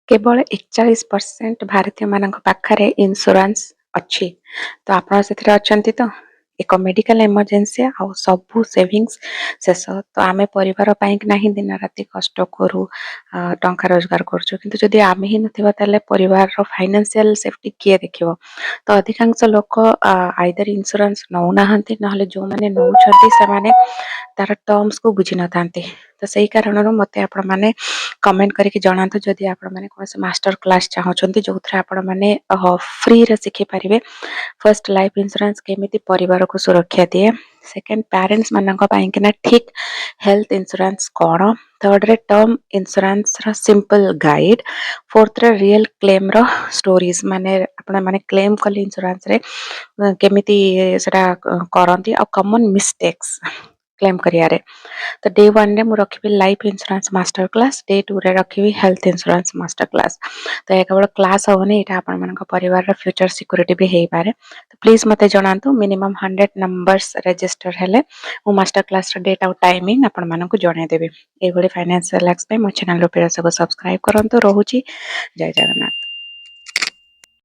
କେବଳ 41% ଭାରତୀୟମାନଙ୍କ ପାଖରେ ଇନ୍ସୁରାନ୍ସ ଅଛି। ତ ଆପଣ ସେଥିରେ ଅଛନ୍ତି ତ? ଏକ ମେଡିକାଲ ଏମର୍ଜେନ୍ସି ଆଉ ସବୁ ସେଭିଙ୍ଗସ୍ ଶେଷ। ତ ଆମେ ପରିବାର ପାଇଁକି ନାହିଁ ଦିନ ରାତି କଷ୍ଟ କରୁ, ଟଙ୍କା ରୋଜଗାର କରୁଛୁ, କିନ୍ତୁ ଯଦି ଆମେ ହିଁ ନଥିବା ତାହେଲେ ପରିବାରର ଫାଇନାନ୍ସିଆଲ ସେଫ୍ଟି କିଏ ଦେଖିବ? ତ ଅଧିକାଂଶ ଲୋକ ଆଇଦର ଇନ୍ସୁରାନ୍ସ ନେଉନାହାନ୍ତି, ନହେଲେ ଯେଉଁମାନେ ନେଉଛନ୍ତି ସେମାନେ ତାର ଟର୍ମସକୁ ବୁଝିନଥାନ୍ତି। ତ ସେଇ କାରଣରୁ ମୋତେ ଆପଣମାନେ କମେଣ୍ଟ କରିକି ଜଣାନ୍ତୁ ଯଦି ଆପଣମାନେ କୌଣସି ମାଷ୍ଟର କ୍ଲାସ୍ ଚାହୁଁଛନ୍ତି ଯେଉଁଥିରେ ଆପଣମାନେ ଫ୍ରିରେ ଶିଖିପାରିବେ। ଫାର୍ଷ୍ଟ ଲାଇଫ୍ ଇନ୍ସୁରାନ୍ସ କେମିତି ପରିବାରକୁ ସୁରକ୍ଷା ଦିଏ, ସେକେଣ୍ଡ ପ୍ୟାରେଣ୍ଟସ୍ ମାନଙ୍କ ପାଇଁକିନା ଠିକ୍ ହେଲ୍ଥ ଇନ୍ସୁରାନ୍ସ କ'ଣ, ଥର୍ଡରେ ଟର୍ମ ଇନ୍ସୁରାନ୍ସର ସିମ୍ପଲ୍ ଗାଇଡ୍, ଫୋର୍ଥରେ ରିଏଲ୍ କ୍ଲେମ୍ର ଷ୍ଟୋରିଜ୍, ମାନେ ଆପଣମାନେ କ୍ଲେମ୍ କଲେ ଇନ୍ସୁରାନ୍ସରେ କେମିତି ସେଟା କରନ୍ତି ଆଉ କମନ୍ ମିଷ୍ଟେକ୍ସ କ୍ଲେମ୍ କରିବାରେ। ତ ଡେ 1ରେ ମୁଁ ରଖିବି life insurance master class, day 2ରେ ରଖିବି ହେଲ୍ଥ ଇନ୍ସୁରାନ୍ସ ମାଷ୍ଟର କ୍ଲାସ୍। ତ ଏହା କେବଳ କ୍ଲାସ୍ ହେବନି, ଏଇଟା ଆପଣମାନଙ୍କ ପରିବାରର ଫ୍ୟୁଚର ସିକ୍ୟୁରିଟି ବି ହେଇପାରେ। ତ ପ୍ଲିଜ୍ ମୋତେ ଜଣାନ୍ତୁ, ମିନିମମ୍ 100 ନମ୍ବର୍ସ ରେଜିଷ୍ଟର ହେଲେ ମୁଁ ମାଷ୍ଟର କ୍ଲାସ୍ର ଡେଟ୍ ଆଉ ଟାଇମିଂ ଆପଣମାନଙ୍କୁ ଜଣାଇଦେବି। ଏଇଭଳି ଫାଇନାନ୍ସିଆଲ ଲାକ୍ସ ପାଇଁ ମୋ ଚ୍ୟାନେଲ ରୁପିରା ସବୁ ସବସ୍କ୍ରାଇବ୍ କରନ୍ତୁ। ରହୁଛି, ଜୟ ଜଗନ୍ନାଥ।